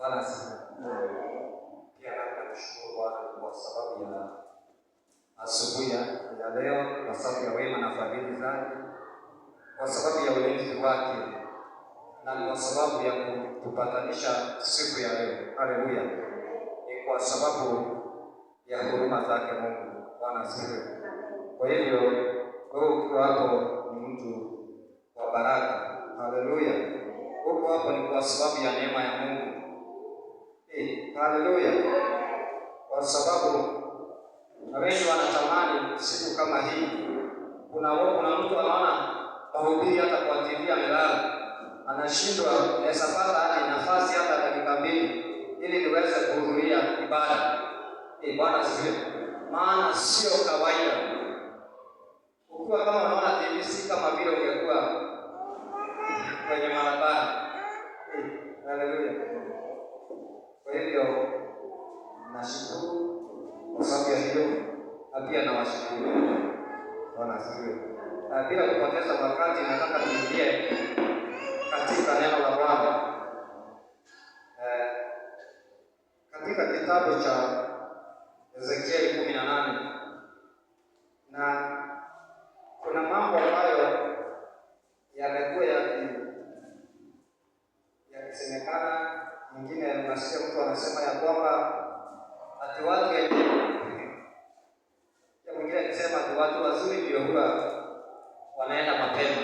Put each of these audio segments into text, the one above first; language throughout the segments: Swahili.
Bwana asifiwe. Pia nataka kushukuru Bwana kwa sababu ya asubuhi ya leo, kwa sababu ya wema na fadhili zake, kwa sababu ya ulinzi wake, na kwa sababu ya kutupatanisha siku ya leo. Haleluya! Ni kwa sababu ya huruma zake Mungu. Bwana asifiwe. Kwa hivyo wewe ukiwa hapo ni mtu wa baraka. Haleluya! Uko hapo ni kwa sababu ya neema ya Mungu. Haleluya! Kwa sababu na wengi wanatamani siku kama hii. Kuna mtu anaona mahubiri hata kwa TV amelala, anashindwa naweza pata hadi nafasi hata dakika 2 ili niweze kuhudhuria ibada. Bwana asifiwe. Maana sio kawaida. Ukiwa kama unaona TV, si kama vile ungekuwa kwenye barabara. Haleluya. Kwa hivyo nashukuru kwa sababu ya hiyo, na pia nawashukuru. Bwana asifiwe. Bila kupoteza wakati, nataka tuingie katika neno la Bwana katika kitabu cha Ezekieli 18, na kuna mambo ambayo yamekuwa yakisemekana. Mwingine unasikia mtu anasema ya kwamba ati watu mwingine akisema ati watu wazuri ndio huwa wanaenda mapema,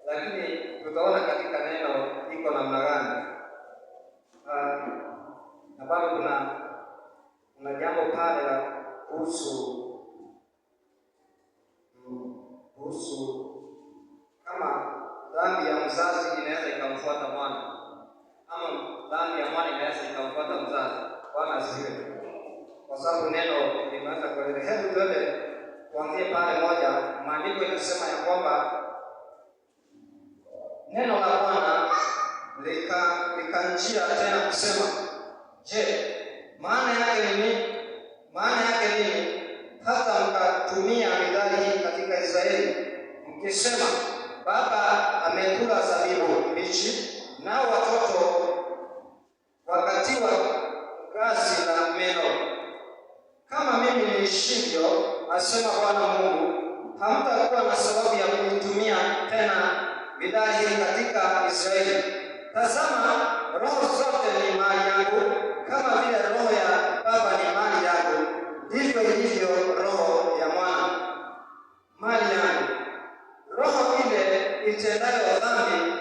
lakini tutaona katika neno iko namna gani. Na bado kuna jambo pale la kuhusu kama dhambi ya mzazi inaweza ikamfuata mwana, ama dhambi ya mwana inaweza ikamfuata mzazi. Bwana asifiwe. Kwa sababu neno limeanza kueleza. Hebu tuende tuanzie pale moja. Maandiko yanasema ya kwamba neno la Bwana likanjia tena kusema, je, maana yake ni nini? Maana yake nini hata mkatumia mithali hii katika Israeli, mkisema, baba amekula zabibu mbichi, nao watoto wakatiwa gazi la meno? Kama mimi niishivyo, asema Bwana Mungu, hamtakuwa na sababu ya kuitumia tena mithali hii katika Israeli. Tazama, roho zote ni mali yangu, kama vile roho ya baba ni mali yangu, ndivyo ilivyo roho ya mwana mali yangu. Roho ile itendayo dhambi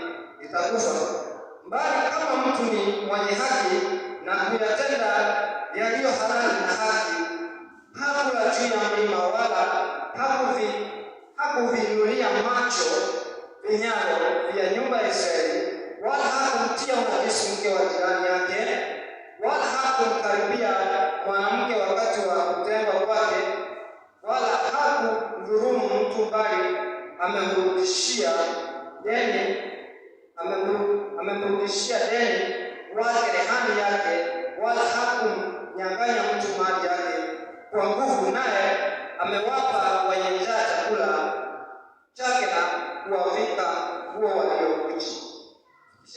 itakufa, bali kama mtu ni mwenye haki na kuyatenda yaliyo halali na haki, hakula juu ya mlima wala hakuviinulia macho vinyago vya nyumba ya Israeli, wala hakumtia unajisi mke wa jirani yake, wala hakumkaribia mwanamke wakati wa kutengwa kwake, wala hakumdhulumu mtu, bali amemrudishia deni wake rehani yake, wala hakumnyang'anya mtu mali yake kwa nguvu, naye amewapa wenye njaa chakula chake na kuwavika nguo waliokuchi.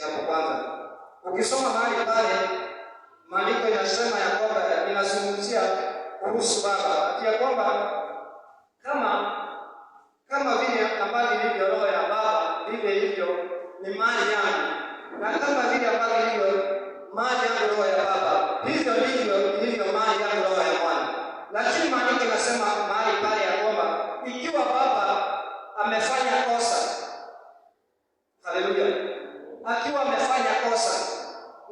Hapo kwanza ukisoma mahali pale, maandiko inasema ya kwamba inazungumzia kuhusu baba, ati ya kwamba kama vile ambavyo ilivyo roho ya baba, ndivyo ilivyo ni mali yangu, na kama vile ambavyo ilivyo mali yangu roho ya baba, hivyo ndivyo ilivyo mali yangu roho ya mwana. Lakini maandiko inasema mahali pale ya kwamba ikiwa baba amefanya kosa, haleluya, akiwa amefanya kosa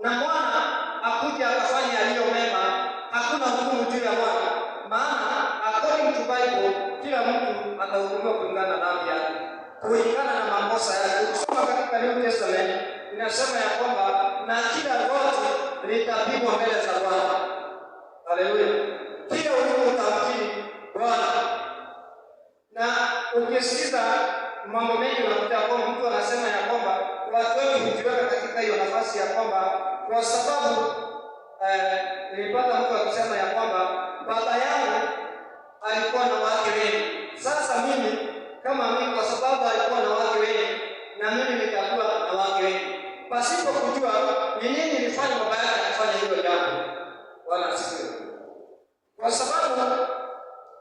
na mwana akuja akafanya yaliyo mema, hakuna hukumu juu ya mwana. Maana according to Bible, kila mtu atahukumiwa kulingana na dhambi yake, kulingana na makosa yake. Ukisoma katika New Testament inasema ya kwamba na kila goti litapigwa mbele za Bwana. Haleluya. Kila ulimi utamkiri Bwana. Na ukisikiza mambo mengi unakuta kwamba mtu anasema ya kwamba watu wengi hujiweka katika hiyo nafasi ya kwamba kwa sababu nilipata mtu akisema ya kwamba baba yangu alikuwa na wake wengi, sasa mimi kama mimi kwa sababu alikuwa na wake wengi, na mimi nitakuwa na wake wengi. pasipo kujua ni nini ilifanya baba yake kufanya hilo jambo. Bwana asifiwe. Kwa sababu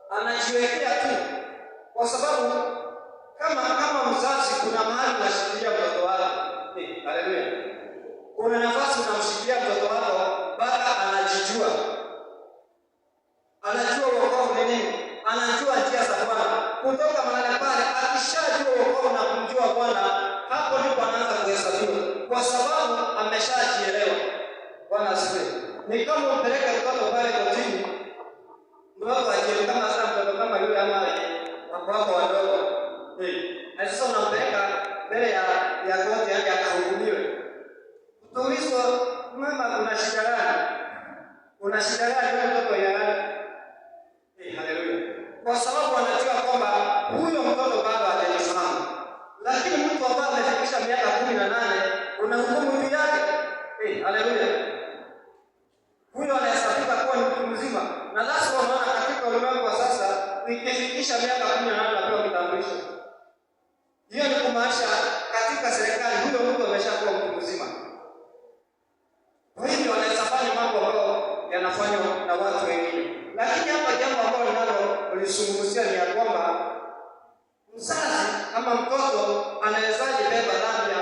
anajiwekea tu, kwa sababu kama mzazi kuna mahali unashikilia mtoto wako. Haleluya. Kuna nafasi unamshikilia mtoto wako mpaka anajijua. Anajua wokovu ni nini? Anajua njia za Bwana. Kutoka mahali pale akishajua wokovu na kumjua Bwana, hapo ndipo anaanza kuhesabiwa, kwa sababu ameshajielewa. Bwana asifiwe. Ni kama umpeleke mtoto pale kotini, mtoto ajielewe kama sasa mtoto kama yule ama wako wadogo. Na sasa unampeleka mbele ya koti hadi akahukumiwe. Tuulizwa, mama kuna shida gani? Kuna shida gani wewe mtoto yale? Haleluya. Kwa sababu anajua kwamba huyo mtoto bado hajajifahamu. Lakini mtu ambaye amefikisha miaka 18 unahukumu juu yake. Haleluya. Huyo anahesabika kuwa ni mtu mzima. Na lazima maana katika ulimwengu wa sasa ikifikisha miaka 18 anapewa kitambulisho. Hiyo ni kumaanisha katika serikali huyo mtu ameshakuwa mtu mzima. Kwa hivyo anaweza fanya mambo ambayo yanafanywa na watu wengine. Lakini hapa jambo ambalo linalo ulisungumzia ni ya kwamba mzazi ama mtoto anawezaje beba dhambi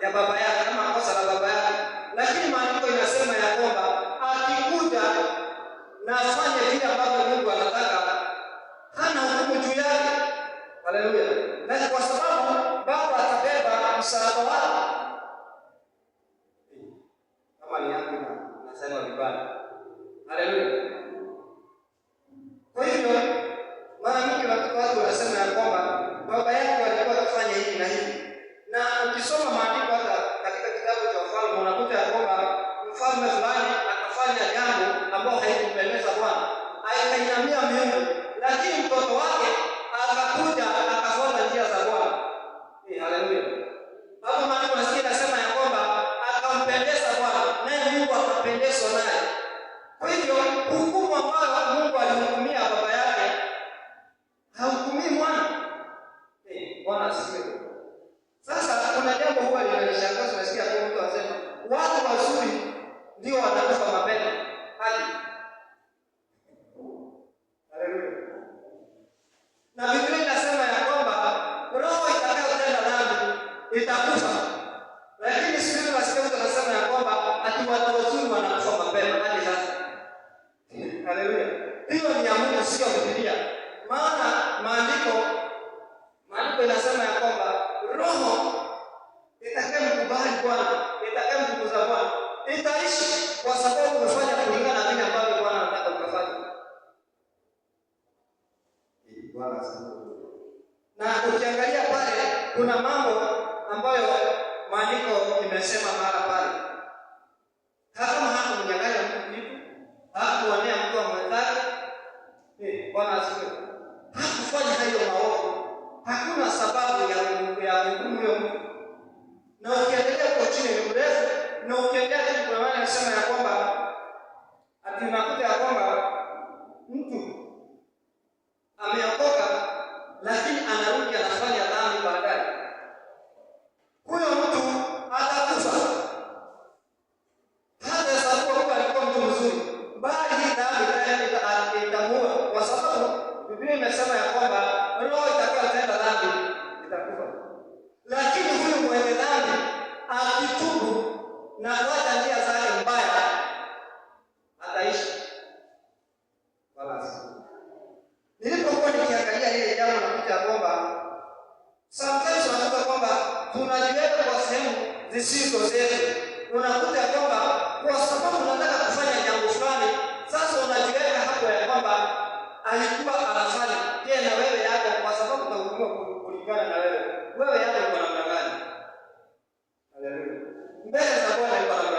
ya baba yake ama kosa la baba yake. Lakini maandiko inasema ya kwamba akikuja na afanye vile ambavyo Mungu anataka, hana hukumu juu yake. Haleluya. Na kwa sababu baba atabeba msalaba wake. Kama ni yangu nasema vibaya. Haleluya. Kwa hivyo mara nyingi watu wanasema ya kwamba baba yako alikuwa akifanya hivi na hivi. Na ukisoma maandiko hata katika kitabu cha Wafalme unakuta ya kwamba mfalme fulani akafanya jambo ambalo haikumpendeza Bwana, akainamia miungu, lakini mtoto wake akakuja akafuata njia za Bwana. Haleluya. Hapo maandiko nasikia nasema ya kwamba akampendeza Bwana, naye Mungu akapendezwa naye. Kwa hivyo hukumu ambayo Mungu alihukumia baba yake hahukumii mwana. Bwana asifiwe. Sasa kuna jambo huwa linanishangaza, unasikia kwa mtu anasema watu wazuri ndio wanakufa mapema. Haleluya. Na Biblia inasema ya kwamba roho itakayotenda dhambi itakufa. Lakini sisi tunasikia mtu anasema ya kwamba ati watu wazuri wanakufa mapema hadi sasa. Haleluya. Hiyo ni ya Mungu, sio Biblia. Maana maandiko inasema ya kwamba roho itakayemkubali Bwana, itakayemtukuza Bwana, itaishi kwa sababu umefanya kulingana na vile ambavyo Bwana anataka ukafanye. Bwana asifiwe. Na ukiangalia pale kuna mambo ambayo maandiko imesema mara pale. Kama hakumnyang'anya mtu kitu, hakuonea mtu mwenzake. Bwana asifiwe. Hakufanya hayo maovu. Hakuna sababu ya hukumu huyo mtu. Na ukiendelea kwa chini ni mrefu, na ukiendelea chini kuna maana inasema ya kwamba ati unakuta ya kwamba mtu ameokoka lakini anarudi anafanya dhambi baadaye. Huyo mtu atakufa. Hata sababu kuwa alikuwa mtu mzuri, bali hii dhambi itamuua, kwa sababu Biblia imesema ya kwamba roho itakayotenda dhambi itakufa. Lakini huyu mwenye dhambi akitubu na kuacha njia zake mbaya ataishi. Basi nilipokuwa nikiangalia ile jambo nakuta ya kwamba sometimes unakuta kwamba tunajiweka kwa sehemu zisizo zetu. Unakuta ya kwamba kwa sababu unataka kufanya jambo fulani, sasa unajiweka hapo ya kwamba alikuwa anafanya. Je, na wewe yako kwa sababu utahukumiwa kulingana na wewe. Wewe yako uko namna gani? Haleluya. Mbele za Bwana uko namna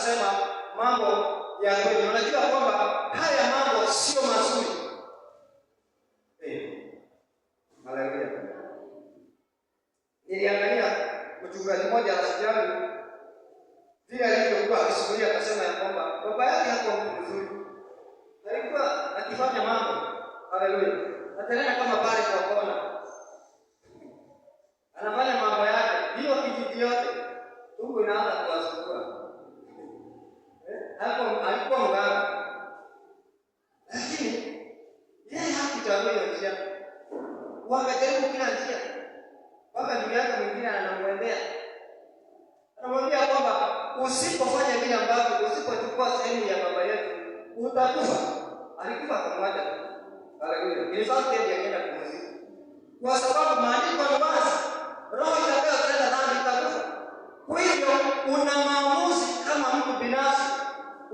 kusema mambo ya kweli. Unajua kwamba haya mambo sio mazuri. Haleluya. Niliangalia mchungaji mmoja rafiki yangu vile alivyokuwa akisimulia, akasema ya kwamba baba yake hakuwa mtu mzuri. Alikuwa akifanya mambo, haleluya, atanena kama pale kwa kona, anafanya mambo yake, hiyo kijiji yote tumbo inaanza kuwasumbua. Alikuwa mganga, lakini yeye hakuchagua hiyo njia. Wakajaribu kila njia, mpaka ndugu yake mwingine anamwendea, anamwambia kwamba usipofanya vile ambavyo, usipochukua sehemu ya baba yetu utakufa. Alikufa kumwacha. Haleluya. Ni sababu yeye akaenda kumzika. Kwa sababu maandiko ni wazi, roho itakayotenda dhambi itakufa. Kwa hivyo una maamuzi kama mtu binafsi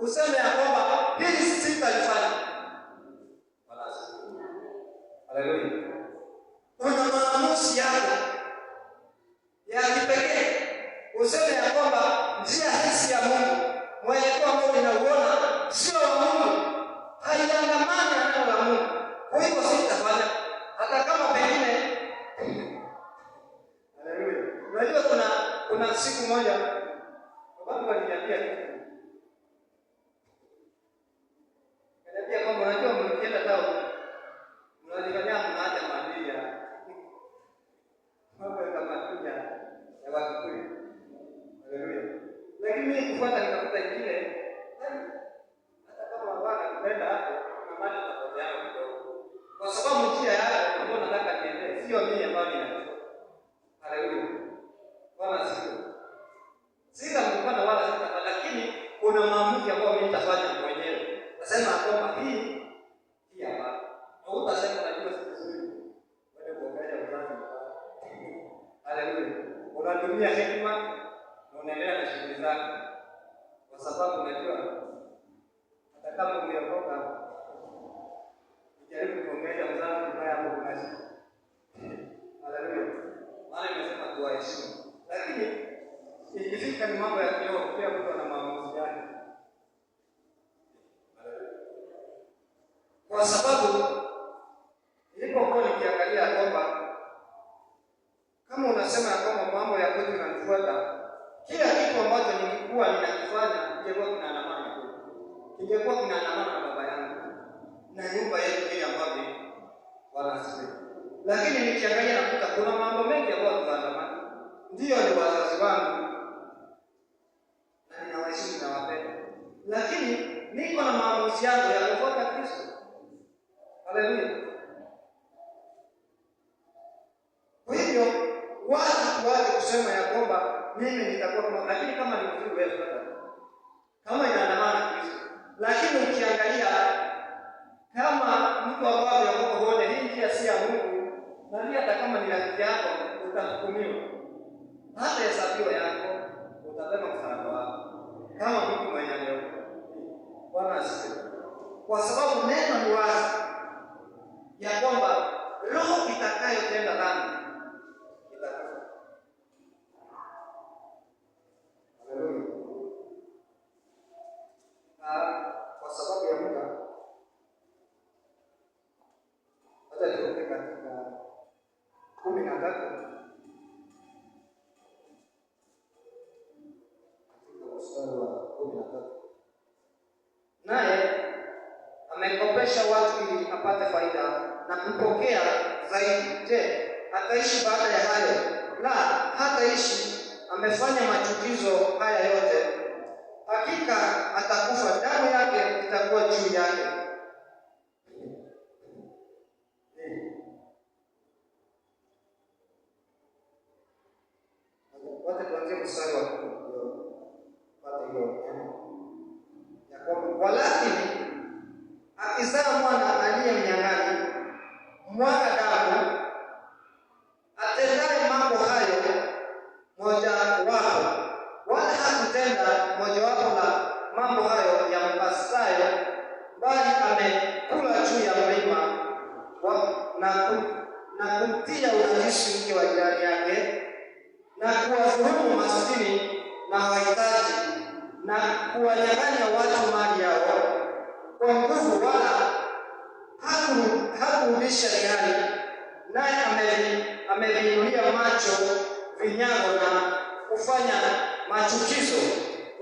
useme ya kwamba hili sitalifanya. Haleluya. Una maamuzi yako ya kipekee useme ya kwamba njia hisi ya Mungu, mwelekeo ambao ninauona sio wa Mungu, haiandamani na neno la Mungu. Kwa hivyo sitafanya hata kama pengine. Haleluya. Unajua kuna siku moja watu waliniambia kwamba unajua mkienda tao mnajifanyia mnaacha maadili ya mambo kama tuja ya Wakikuyu. Haleluya. Lakini mimi kufuata nikakuta ingine, hata kama bwana kupenda hapo na maji tutapoteana kidogo, kwa sababu njia yako ambayo nataka niende sio mimi ambayo ninajua. Haleluya. Bwana siku sina mpana wala sitafanya, lakini kuna maamuzi ambayo mimi nitafanya mwenyewe. Nasema kwamba hii hapa au utasema unajua si vizuri wewe kuangalia uzazi. Haleluya. Unatumia hekima na unaendelea na shughuli zako, kwa sababu unajua hata kama umeokoka ujaribu kuongelea uzazi mbaya hapo kuna shida. Haleluya. Maana nimesema tuwaheshimu, lakini ikifika ni mambo ya kiroho pia mtu ana maamuzi yake. Kwa sababu nilipokuwa nikiangalia kwamba kama unasema ya kwamba mambo ya kwetu yananifuata, kila kitu ambacho nilikuwa ninakifanya kingekuwa kinaandamana na kwetu, kingekuwa kinaandamana na baba yangu na nyumba yetu ile ambayo wanasikia. Lakini nikiangalia nakuta kuna mambo mengi ambayo tunaandamana. Ndio ni wazazi wangu na ninawaheshimu na wapenda, lakini niko na maamuzi yangu ya kufuata Kristo. Haleluya. Kwa hivyo watu kusema ya kwamba mimi nitakuwa kama, lakini kama ni mzuri wewe kama inaandamana na Kristo. Lakini ukiangalia kama mtu ambaye yuko hii njia si ya Mungu, na pia hata kama ni rafiki yako utahukumiwa, hata hesabiwa yako utabeba msalaba wako kama mtu mwenye leo. Bwana asifiwe. Kwa sababu neno ni wazi ya kwamba roho itakayotenda dhambi itakufa. Haleluya. Kwa sababu ya muda hata tuende katika 13 mstari wa 13. Naye amekopesha watu ili apate faida na kupokea zaidi. Je, ataishi baada ya hayo? La, hataishi. Amefanya machukizo haya yote, hakika atakufa, damu yake itakuwa juu yake. Wote tuanze mstari wa 10 pata hiyo ya kwamba walakini akizaa mwana aliyemnyang'anya mwaga damu, atendaye mambo hayo moja wapo, wala hakutenda mojawapo la mambo hayo yampasayo, bali amekula juu ya mlima na kumtia unajisi mke wa jirani yake, na kuwadhulumu maskini na wahitaji, na kuwanyang'anya watu mali yao kwa nguvu, wala hakurudisha riani, naye ameviinulia macho vinyago na kufanya machukizo,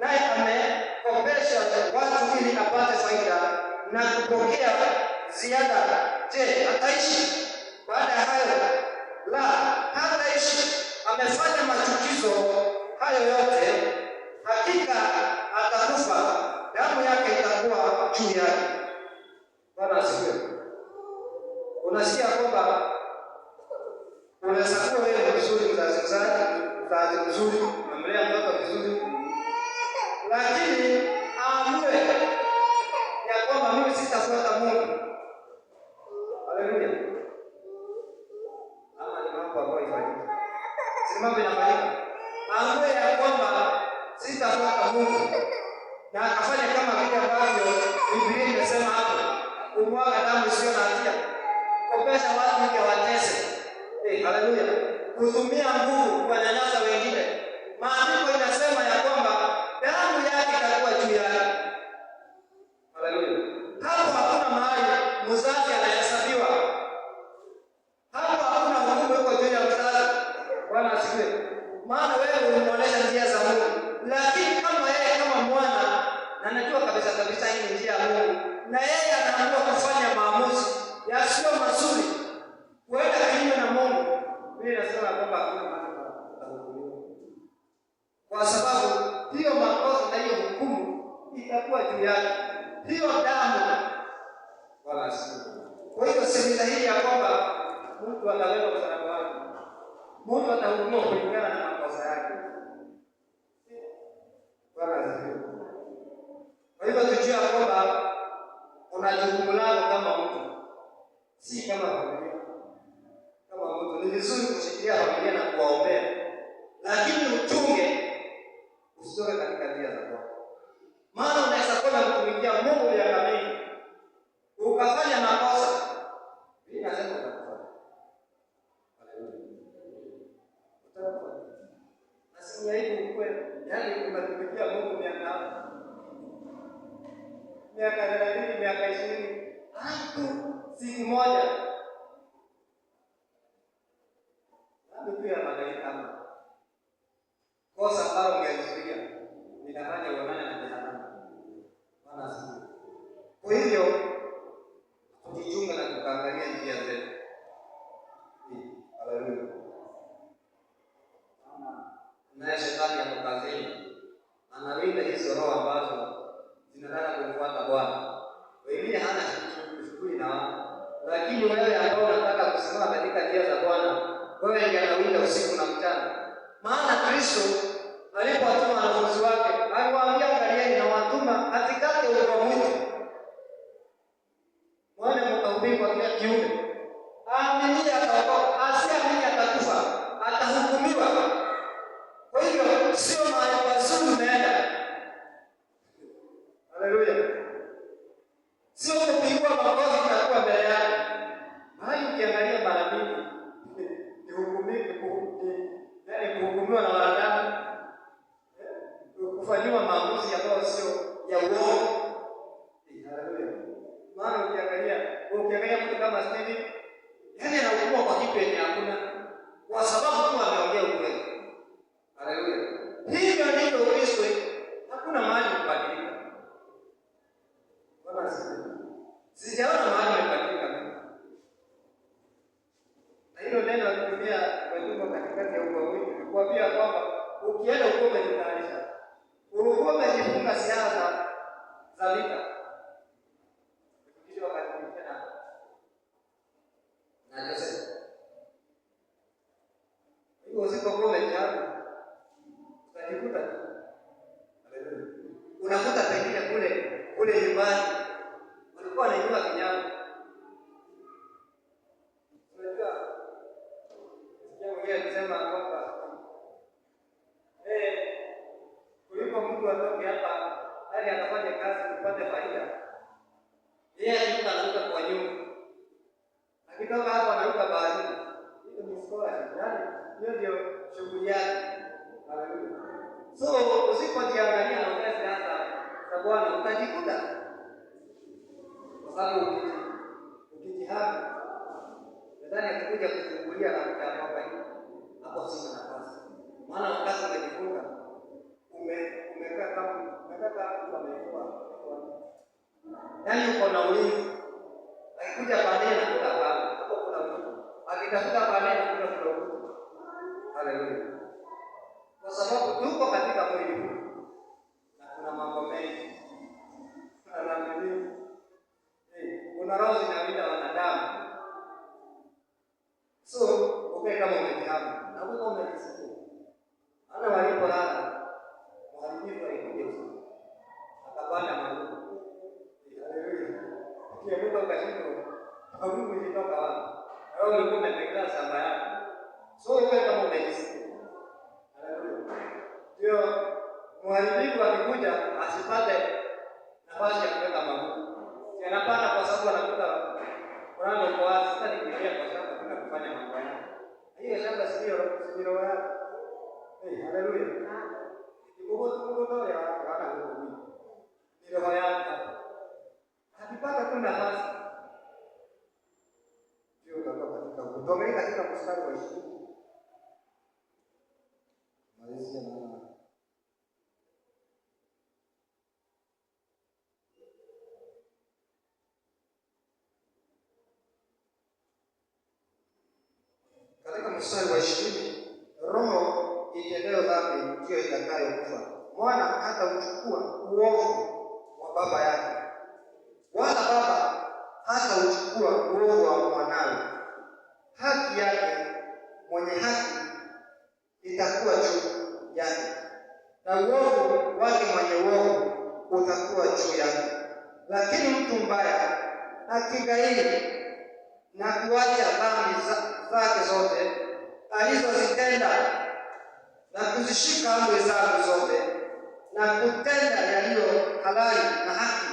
naye amekopesha watu ili apate faida na kupokea ziada. Je, ataishi baada ya hayo? La, hataishi. Amefanya machukizo hayo yote, hakika atakufa, damu yake itakuwa juu yake. Bwana asifiwe. Unasikia kwamba unaweza kuwa wewe vizuri, mzazi mzuri, unamlea mtoto vizuri, lakini aamue ya kwamba mimi sitafuata Mungu. Haleluya. Ama ni mambo ambayo ifanyike. Si mambo yanafanyika. Aamue ya kwamba sitafuata Mungu, na akafanya kama vile ambavyo Biblia imesema hapo, kumwaga damu isiyo na hatia, kukopesha watu ili watese. Haleluya. Kutumia nguvu kuwanyanyasa wengine. Maandiko inasema ya kwamba damu yake itakuwa juu yake. Haleluya. Hapo hakuna mahali mzazi anahesabiwa. Hapo hakuna hukumu iko juu ya mzazi. Bwana asifiwe. Maana wewe unaonyesha njia za Mungu. Lakini kama yeye kama mwana na anajua kabisa hii njia ya Mungu, na yeye anaamua kufanya maamuzi yasiyo mazuri, kuenda kinyume na Mungu, mimi nasema kwamba hakuna mahali pa kuhukumiwa. Kwa sababu hiyo makosa na hiyo hukumu itakuwa juu yake. Hiyo damu wala asifiwe. Kwa hiyo si dhahiri ya kwamba mtu ataweka msalaba wake. Mungu atahukumu kulingana na makosa yake. Bwana asifiwe. Kwa hivyo tujue kwamba una jukumu lako kama mtu, si kama familia. Kama mtu ni vizuri kushikilia familia na kuwaombea, lakini uchunge usitoke katika njia za Bwana. Maana unaweza kwenda kutumikia Mungu miaka mingi, ukafanya makosa, mimi nasema utakufa. Haleluya. Utakufa. Nasema hivi ukweli, yaani unatumikia Mungu miaka 30, miaka 20, hatu siku moja ndio pia malaika kama kosa ambalo ungezuia linafanya uonane na jehanamu. Maana asifiwe. Kwa hivyo tujichunge na tukaangalia njia zetu. Haleluya. Naye shetani anakazini, anawinda hizo roho ambazo zinataka kumfuata Bwana. Wengine hana shughuli na wao, lakini wewe ambao unataka kusimama katika njia za Bwana, wewe ndiye anawinda usiku na mchana. Maana Kristo alipowatuma wanafunzi wake, aliwaambia angalieni na watuma katikati ya ulimwengu mwitu, mwende mkahubiri kwa kila kiumbe. Aamini ataokoka, asiamini atakufa, atahukumiwa. Kwa hivyo sio mahali pazuri unaenda. Haleluya. Sio kupigwa makofi itakuwa mbele yako. Mahali ukiangalia mara mingi kuhukumiwa na wanadamu, kufanyiwa maamuzi ambayo sio ya uongo. Haleluya. Maana ukiangalia mtu kama Stephen, yaani anahukumiwa kwa kitu yenye hakuna, kwa sababu tu ameongea ukweli. Haleluya. Hivyo ndivyo Kristo, hakuna mahali kubadilika. Bwana asifiwe. Sijaona mahali kubadilika. Na hilo neno alitumia kwa katikati ya ulimwengu kuambia kwamba ukienda huko umejitayarisha, ulikuwa umejifunga siasa za vita, kisha wakati tena na Joseph. Hiyo usipokuwa umejiandaa utajikuta. Haleluya. Unakuta pengine kule nyumbani walikuwa wanainua kinyama. Unajua mmoja alisema kwamba kuliko mtu atoke hapa hadi akafanya kazi kupata faida, yeye anaruka kwa nyumba, akitoka hapa anaruka baharini. Hiyo ni scholarship, yaani hiyo ndio shughuli yake. Haleluya. So usipojiangalia na ukazi hapa Bwana utajikuta, kwa sababu ukijihami nadhani akikuja kufungulia na kwamba hapo sina nafasi. Maana wakati umejifunga umekaa kama mtu amekuwa, yaani uko na ulinzi. Akikuja baadaye na kuta hapo kuna mtu akitafuta baadaye na kuta kuna mtu. Haleluya! Kwa sababu tuko katika mwili huu na kuna mambo mengi. Kuna roho zinawinda wanadamu. So, kama umejihamu na kama umejisikia ana walipolala mharibifu alikuja usiku akapanda magugu. Haleluya! Kiamuka ukashindwa magugu ilitoka wapi? Au ulikuwa umetengeneza shamba yako. So kama umejisikia, haleluya, ndio mharibifu akikuja asipate nafasi ya kuweka magugu. Anapanda kwa sababu anakuta mlango kwa wazi. Sasa nikiingia kwa shamba kuna kufanya mambo yangu. Hiyo shamba sio roho yako. Haleluya. Mungu ya hana nguvu. Ni roho yako. Akipata tu nafasi. Ndio utakuwa katika kutoka katika mstari wa 20. Maisha na mstari wa 20, roho itendayo dhambi ndiyo itakayokufa. Mwana hata uchukua uovu wa baba yake, wala baba hata uchukua uovu wa mwanawe. Haki yake mwenye haki itakuwa juu yake, na uovu wake mwenye uovu utakuwa juu yake. Lakini mtu mbaya akigairi na kuacha dhambi zake zote alizozitenda na kuzishika amri zake zote na kutenda yaliyo halali na haki,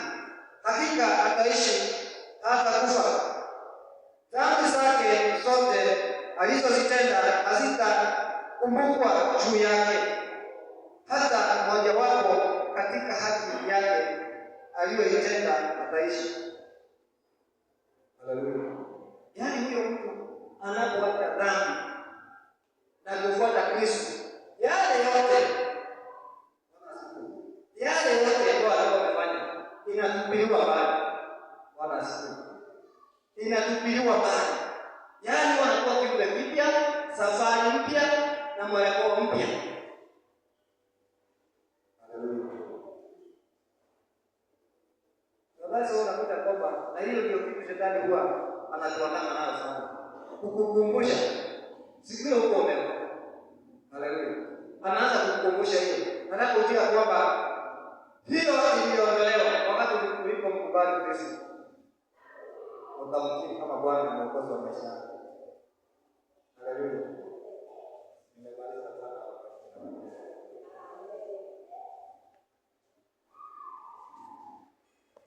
hakika ataishi hata kufa. Dhambi zake zote alizozitenda hazitakumbukwa juu yake, hata mojawapo katika haki yake aliyoitenda ataishi. Haleluya! Yaani huyo mtu anapoacha dhambi na kufuata Kristo, yale yote ambayo amefanya inatupiliwa mbali. Wala asiku inatupiliwa mbali. Yaani wanakuwa kiumbe kipya, safari mpya na mwelekeo mpya. Haleluya! Basi unakuta kwamba na hiyo ndio kitu shetani huwa anatuandama nayo sana. Kukukumbusha siku ile uko mbele. Haleluya! Anaanza kukukumbusha hiyo. Nataka ujue kwamba hiyo iliondolewa wakati ulipomkubali Kristo. Utamtii kama Bwana na Mwokozi wa maisha yako.